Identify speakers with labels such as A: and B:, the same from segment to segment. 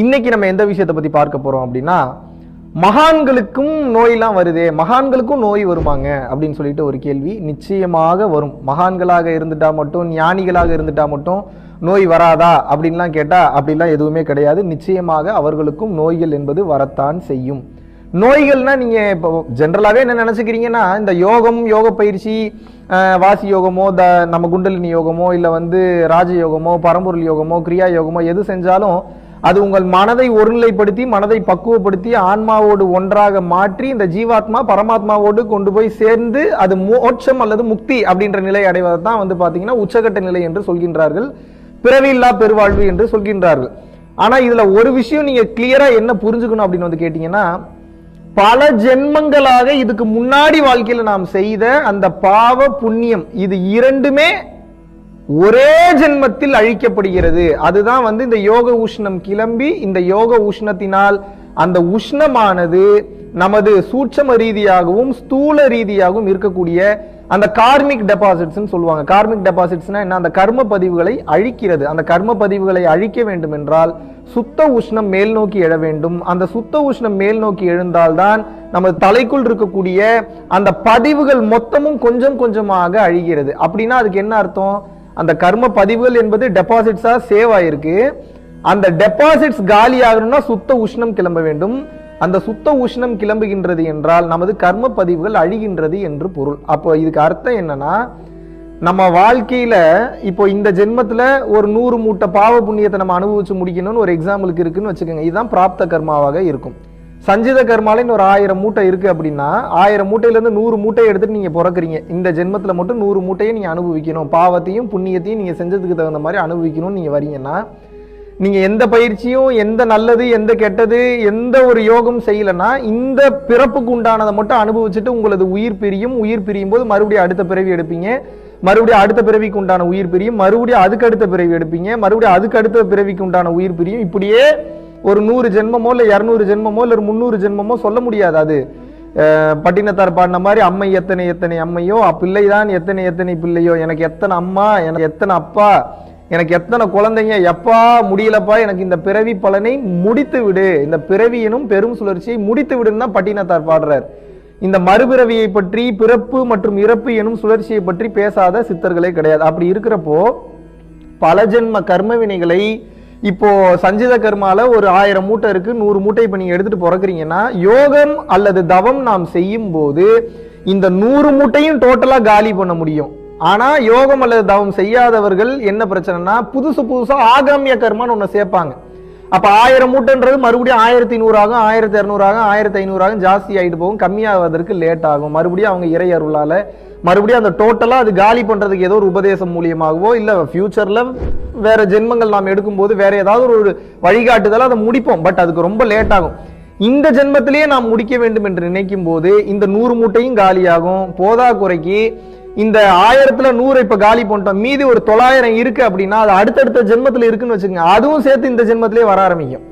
A: இன்னைக்கு நம்ம எந்த விஷயத்தை பத்தி பார்க்க போறோம் அப்படின்னா, மகான்களுக்கும் நோயெல்லாம் வருதே, மகான்களுக்கும் நோய் வருமாங்க அப்படின்னு சொல்லிட்டு ஒரு கேள்வி. நிச்சயமாக வரும். மகான்களாக இருந்துட்டா மட்டும், ஞானிகளாக இருந்துட்டா மட்டும் நோய் வராதா அப்படின்லாம் கேட்டா அப்படிலாம் எதுவுமே கிடையாது. நிச்சயமாக அவர்களுக்கும் நோய்கள் என்பது வரத்தான் செய்யும். நோய்கள்னா நீங்க இப்போ ஜென்ரலாவே என்ன நினைச்சுக்கிறீங்கன்னா, இந்த யோக பயிற்சி, வாசி யோகமோ, நம்ம குண்டலினி யோகமோ, இல்ல ராஜ யோகமோ, பரம்பொருள் யோகமோ, கிரியா யோகமோ எது செஞ்சாலும் அது உங்கள் மனதை ஒருநிலைப்படுத்தி, மனதை பக்குவப்படுத்தி, ஆன்மாவோடு ஒன்றாக மாற்றி இந்த ஜீவாத்மா பரமாத்மாவோடு கொண்டு போய் சேர்ந்து அது மோட்சம் அல்லது முக்தி அப்படின்ற நிலை அடைவதை தான் பாத்தீங்கன்னா உச்சகட்ட நிலை என்று சொல்கின்றார்கள். பிறவியில்லா பெருவாழ்வு என்று சொல்கின்றார்கள். ஆனா இதுல ஒரு விஷயம் நீங்க கிளியரா என்ன புரிஞ்சுக்கணும் அப்படின்னு கேட்டீங்கன்னா, பல ஜென்மங்களாக இதுக்கு முன்னாடி வாழ்க்கையில நாம் செய்த அந்த பாவ புண்ணியம் இது இரண்டுமே ஒரே ஜென்மத்தில் அழிக்கப்படுகிறது. அதுதான் இந்த யோக உஷ்ணம் கிளம்பி, இந்த யோக உஷ்ணத்தினால் அந்த உஷ்ணமானது நமது சூட்சம ரீதியாகவும் ஸ்தூல ரீதியாகவும் இருக்கக்கூடிய அந்த கார்மிக் டெபாசிட்ஸ் சொல்லுவாங்க. கார்மிக் டெபாசிட்ஸ்னா என்ன? அந்த கர்ம பதிவுகளை அழிக்கிறது. அந்த கர்ம பதிவுகளை அழிக்க வேண்டும் என்றால் சுத்த உஷ்ணம் மேல் நோக்கி எழ வேண்டும். அந்த சுத்த உஷ்ணம் மேல் நோக்கி எழுந்தால்தான் நம்ம தலைக்குள் இருக்கக்கூடிய அந்த பதிவுகள் மொத்தமும் கொஞ்சம் கொஞ்சமாக அழிகிறது. அப்படின்னா அதுக்கு என்ன அர்த்தம்? அந்த கர்ம பதிவுகள் என்பது டெபாசிட்ஸா சேவ் ஆயிருக்கு. அந்த டெபாசிட்ஸ் காலி ஆகணும்னா சுத்த உஷ்ணம் கிளம்ப வேண்டும். அந்த சுத்த உஷ்ணம் கிளம்புகின்றது என்றால் நமது கர்ம பதிவுகள் அழிகின்றது என்று பொருள். அப்போ இதுக்கு அர்த்தம் என்னன்னா, நம்ம வாழ்க்கையில இப்போ இந்த ஜென்மத்துல ஒரு 100 மூட்டை பாவ புண்ணியத்தை நம்ம அனுபவிச்சு முடிக்கணும்னு ஒரு எக்ஸாம்பிளுக்கு இருக்குன்னு வச்சுக்கோங்க. இதுதான் பிராப்த கர்மாவாக இருக்கும். சஞ்சித கர்மால ஒரு 1000 மூட்டை இருக்கு அப்படின்னா 1000 மூட்டையில இருந்து 100 மூட்டையை எடுத்துட்டு நீங்க பிறக்கிறீங்க. இந்த ஜென்மத்துல மட்டும் 100 மூட்டையை நீங்க அனுபவிக்கணும், பாவத்தையும் புண்ணியத்தையும் நீங்க செஞ்சதுக்கு தகுந்த மாதிரி அனுபவிக்கணும்னு நீங்க வரீங்கன்னா, நீங்க எந்த பயிற்சியும், எந்த நல்லது எந்த கெட்டது, எந்த ஒரு யோகம் செய்யலன்னா இந்த பிறப்புக்கு உண்டானதை மட்டும் அனுபவிச்சுட்டு உங்களது உயிர் பிரியும். உயிர் பிரியும் போது மறுபடியும் அடுத்த பிறவி எடுப்பீங்க. மறுபடியும் அடுத்த பிறவிக்கு உண்டான உயிர் பிரியும். மறுபடியும் அதுக்கு அடுத்த பிறவி எடுப்பீங்க. மறுபடியும் அதுக்கு அடுத்த பிறவிக்கு உண்டான உயிர் பிரியும். இப்படியே ஒரு 100 ஜென்மமோ இல்ல 200 ஜென்மமோ இல்ல 300 ஜென்மமோ சொல்ல முடியாது. அது பட்டினத்தார் பாடின மாதிரி அம்மை எத்தனை எத்தனை அம்மையோ, பிள்ளைதான் எத்தனை எத்தனை பிள்ளையோ, எனக்கு எத்தனை அம்மா, எனக்கு எத்தனை அப்பா, எனக்கு எத்தனை குழந்தைங்க, எப்பா முடியலப்பா, எனக்கு இந்த பிறவி பலனை முடித்து விடு, இந்த பிறவி எனும் பெரும் சுழற்சியை முடித்து விடுன்னு தான் பட்டினத்தார் பாடுறார். இந்த மறுபிறவியை பற்றி, பிறப்பு மற்றும் இறப்பு எனும் சுழற்சியை பற்றி பேசாத சித்தர்களே கிடையாது. அப்படி இருக்கிறப்போ பல ஜென்ம கர்ம வினைகளை இப்போ சஞ்சித கர்மால ஒரு 1000 மூட்டை இருக்கு, 100 மூட்டை இப்ப நீங்க எடுத்துட்டு பிறக்கிறீங்கன்னா, யோகம் அல்லது தவம் நாம் செய்யும் போது இந்த 100 மூட்டையும் டோட்டலா காலி பண்ண முடியும். ஆனா யோகம் அல்லது தவம் செய்யாதவர்கள் என்ன பிரச்சனைனா, புதுசா ஆகாமிய கர்மான்னு ஒண்ணு சேர்ப்பாங்க. அப்ப 1000 மூட்டைன்றது மறுபடியும் 1100 ஆகும், 1200 ஆகும், 1500 ஆகும், ஜாஸ்தி ஆயிட்டு போகும். கம்மியாவதற்கு லேட் ஆகும். மறுபடியும் அவங்க இறை அருளால மறுபடியும் அந்த டோட்டலா அது காலி பண்றதுக்கு ஏதோ ஒரு உபதேசம் மூலியமாகவோ இல்ல ஃபியூச்சர்ல வேற ஜென்மங்கள் நாம் எடுக்கும் போது வேற ஏதாவது ஒரு வழிகாட்டுதல அதை முடிப்போம். பட் அதுக்கு ரொம்ப லேட் ஆகும். இந்த ஜென்மத்திலேயே நாம் முடிக்க வேண்டும் என்று நினைக்கும் போது இந்த 100 மூட்டையும் காலியாகும். போதா குறைக்கு இந்த 1000ல 100 இப்ப காலி பண்ணிட்டோம், மீதி ஒரு 900 இருக்கு அப்படின்னா அது அடுத்தடுத்த ஜென்மத்துல இருக்குன்னு வச்சுக்கோங்க. அதுவும் சேர்த்து இந்த ஜென்மத்திலே வர ஆரம்பிக்கும்.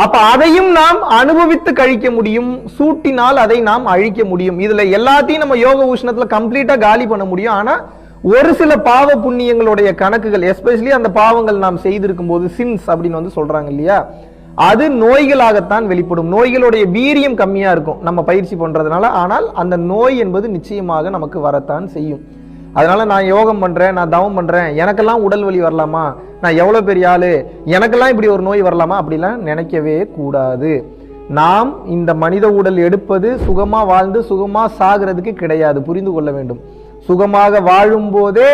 A: அப்ப அதையும் நாம் அனுபவித்து கழிக்க முடியும். சூட்டினால் அதை நாம் அழிக்க முடியும். இதுல எல்லாத்தையும் நம்ம யோக உஷ்ணத்துல கம்ப்ளீட்டா காலி பண்ண முடியும். ஆனா ஒரு சில பாவ புண்ணியங்களுடைய கணக்குகள், எஸ்பெஷலி அந்த பாவங்கள் நாம் செய்திருக்கும் போது சின்ஸ் அப்படின்னு சொல்றாங்க இல்லையா, அது நோய்களாகத்தான் வெளிப்படும். நோய்களுடைய வீரியம் கம்மியா இருக்கும் நம்ம பயிற்சி பண்றதுனால. ஆனால் அந்த நோய் என்பது நிச்சயமாக நமக்கு வரத்தான் செய்யும். அதனால நான் யோகம் பண்றேன், நான் தவம் பண்றேன், எனக்கெல்லாம் உடல் வலி வரலாமா, நான் எவ்வளவு பெரிய ஆளு, எனக்கெல்லாம் இப்படி ஒரு நோய் வரலாமா அப்படிலாம் நினைக்கவே கூடாது. நாம் இந்த மனித உடல் எடுப்பது சுகமா வாழ்ந்து சுகமா சாகிறதுக்கு கிடையாது. புரிந்து கொள்ள வேண்டும். சுகமாக வாழும் போதே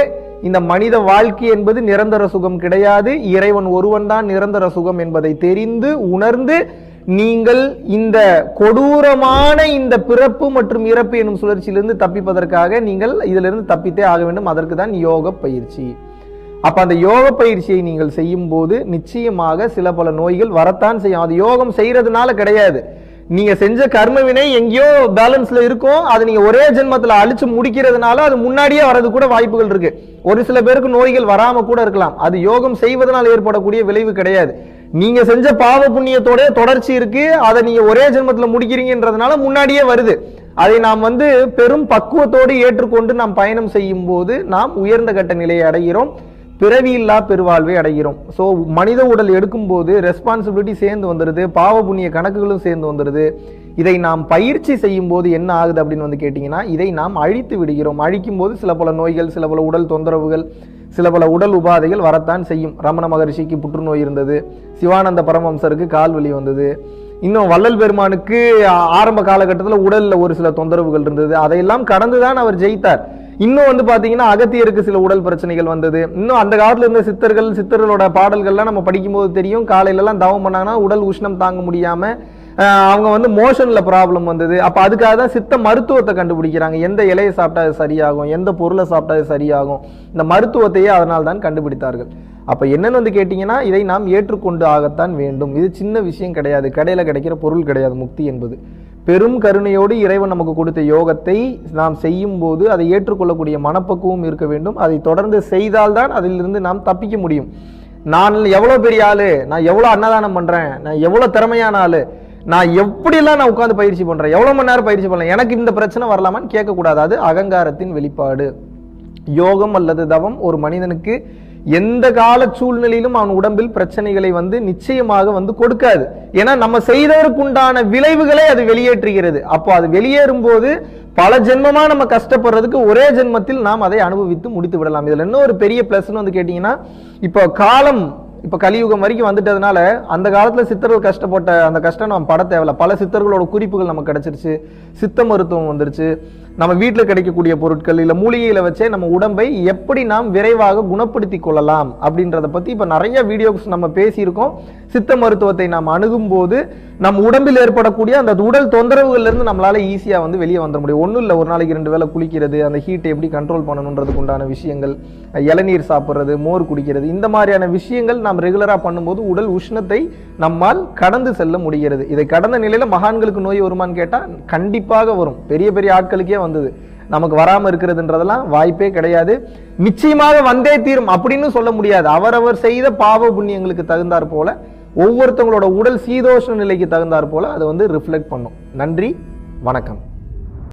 A: இந்த மனித வாழ்க்கை என்பது நிரந்தர சுகம் கிடையாது. இறைவன் ஒருவன் தான் நிரந்தர சுகம் என்பதை தெரிந்து உணர்ந்து நீங்கள் இந்த கொடூரமான இந்த பிறப்பு மற்றும் இறப்பு எனும் சுழற்சியிலிருந்து தப்பிப்பதற்காக நீங்கள் இதிலிருந்து தப்பித்தே ஆக வேண்டும். அதற்கு தான் யோக பயிற்சி. அப்ப அந்த யோக பயிற்சியை நீங்கள் செய்யும் போது நிச்சயமாக சில பல நோய்கள் வரத்தான் செய்யும். அது யோகம் செய்யறதுனால கிடையாது. நீங்க செஞ்ச கர்ம வினை எங்கேயோ பேலன்ஸ்ல இருக்கும். அது நீங்க ஒரே ஜென்மத்துல அழிச்சு முடிக்கிறதுனால அது முன்னாடியே வரது கூட வாய்ப்புகள் இருக்கு. ஒரு சில பேருக்கு நோய்கள் வராம கூட இருக்கலாம். அது யோகம் செய்வதனால் ஏற்படக்கூடிய விளைவு கிடையாது. நீங்க செஞ்ச பாவ புண்ணியத்தோட தொடர்ச்சி இருக்கு. அதை நீங்க ஒரே ஜென்மத்துல முடிக்கிறீங்கன்றதுனால முன்னாடியே வருது. அதை நாம் பெரும் பக்குவத்தோடு ஏற்றுக்கொண்டு நாம் பயணம் செய்யும் போது நாம் உயர்ந்த கட்ட நிலையை அடைகிறோம். பிறவியில்லா பெருவாழ்வை அடைகிறோம். ஸோ மனித உடல் எடுக்கும்போது ரெஸ்பான்சிபிலிட்டி சேர்ந்து வந்துடுது, பாவ புண்ணிய கணக்குகளும் சேர்ந்து வந்துடுது. இதை நாம் பயிற்சி செய்யும் போது என்ன ஆகுது அப்படின்னு வந்து கேட்டிங்கன்னா, இதை நாம் அழித்து விடுகிறோம். அழிக்கும் போது சில பல நோய்கள், சில பல உடல் தொந்தரவுகள், சில பல உடல் உபாதைகள் வரத்தான் செய்யும். ரமண மகரிஷிக்கு புற்றுநோய் இருந்தது, சிவானந்த பரமஹம்சருக்கு கால்வலி வந்தது, இன்னும் வள்ளல் பெருமானுக்கு ஆரம்ப காலகட்டத்தில் உடல்ல ஒரு சில தொந்தரவுகள் இருந்தது. அதையெல்லாம் கடந்துதான் அவர் ஜெயித்தார். இன்னும் வந்து பாத்தீங்கன்னா அகத்தியருக்கு சில உடல் பிரச்சனைகள் வந்தது. இன்னும் அந்த காலத்துல இருந்த சித்தர்களோட பாடல்கள்லாம் நம்ம படிக்கும்போது தெரியும், காலையில எல்லாம் தவம் பண்ணாங்கன்னா உடல் உஷ்ணம் தாங்க முடியாம அவங்க வந்து மோஷன்ல ப்ராப்ளம் வந்தது. அப்ப அதுக்காக தான் சித்த மருத்துவத்தை கண்டுபிடிக்கிறாங்க. எந்த இலையை சாப்பிட்டா அது சரியாகும், எந்த பொருளை சாப்பிட்டா அது சரியாகும், இந்த மருத்துவத்தையே அதனால் தான் கண்டுபிடித்தார்கள். அப்ப என்னன்னு வந்து கேட்டீங்கன்னா, இதை நாம் ஏற்றுக்கொண்டு ஆகத்தான் வேண்டும். இது சின்ன விஷயம் கிடையாது, கடையில கிடைக்கிற பொருள் கிடையாது. முக்தி என்பது பெரும் கருணையோடு இறைவன் நமக்கு கொடுத்த யோகத்தை நாம் செய்யும் போது அதை ஏற்றுக்கொள்ளக்கூடிய மனப்பக்குவம் இருக்க வேண்டும். அதை தொடர்ந்து செய்தால்தான் அதிலிருந்து நாம் தப்பிக்க முடியும். நான் எவ்வளவு பெரிய ஆளு, நான் எவ்வளவு அன்னதானம் பண்றேன், நான் எவ்வளவு திறமையான ஆளு, நான் எப்படிலாம் நான் உட்காந்து பயிற்சி பண்றேன், எவ்வளவு மணி நேரம் பயிற்சி பண்ணலாம், எனக்கு இந்த பிரச்சனை வரலாமான்னு கேட்கக்கூடாது. அது அகங்காரத்தின் வெளிப்பாடு. யோகம் அல்லது தவம் ஒரு மனிதனுக்கு எந்த கால சூழ்நிலையிலும் அவன் உடம்பில் பிரச்சனைகளை வந்து நிச்சயமாக வந்து கொடுக்காது. ஏன்னா நம்ம செய்ததற்குண்டான விளைவுகளை அது வெளியேற்றுகிறது. அப்போ அது வெளியேறும் போது பல ஜென்மமா நம்ம கஷ்டப்படுறதுக்கு ஒரே ஜென்மத்தில் நாம் அதை அனுபவித்து முடித்து விடலாம். இதுல இன்னும் ஒரு பெரிய பிளஸ்ன்னு வந்து கேட்டீங்கன்னா, இப்போ காலம் இப்ப கலியுகம் வரைக்கும் வந்துட்டதுனால அந்த காலத்துல சித்தர்கள் கஷ்டப்பட்ட அந்த கஷ்டம் நம்ம பட தேவையில்ல. பல சித்தர்களோட குறிப்புகள் நமக்கு கிடைச்சிருச்சு, சித்த மருத்துவம் வந்துருச்சு. நம்ம வீட்டில் கிடைக்கக்கூடிய பொருட்கள் இல்ல மூலிகையில வச்சே நம்ம உடம்பை எப்படி நாம் விரைவாக குணப்படுத்தி கொள்ளலாம் அப்படின்றத பத்தி இப்ப நிறைய வீடியோஸ் நம்ம பேசியிருக்கோம். சித்த மருத்துவத்தை நாம் அணுகும் போது நம் உடம்பில் ஏற்படக்கூடிய அந்த உடல் தொந்தரவுகள்ல இருந்து நம்மளால ஈஸியா வந்து வெளியே வந்துட முடியும். ஒன்றும் இல்லை, ஒரு நாளைக்கு 2 வேளை குளிக்கிறது, அந்த ஹீட்டை எப்படி கண்ட்ரோல் பண்ணணுன்றதுக்கு உண்டான விஷயங்கள், இளநீர் சாப்பிட்றது, மோர் குடிக்கிறது, இந்த மாதிரியான விஷயங்கள் நாம் ரெகுலரா பண்ணும்போது உடல் உஷ்ணத்தை நம்மால் கடந்து செல்ல முடிகிறது. இதை கடந்த நிலையில மகான்களுக்கு நோய் வருமானு கேட்டா கண்டிப்பாக வரும். பெரிய பெரிய ஆட்களுக்கே வந்தது, நமக்கு வராம இருக்கிறதுன்றதெல்லாம் வாய்ப்பே கிடையாது. நிச்சயமாக வந்தே தீரும் அப்படின்னு சொல்ல முடியாது. அவரவர் செய்த பாவ புண்ணியங்களுக்கு தகுந்தாற் போல ஒவ்வொருத்தவங்களோட உடல் சீதோஷ்ண நிலைக்கு தகுந்தாற் போல அதை வந்து ரிஃப்ளெக்ட் பண்ணும். நன்றி, வணக்கம்.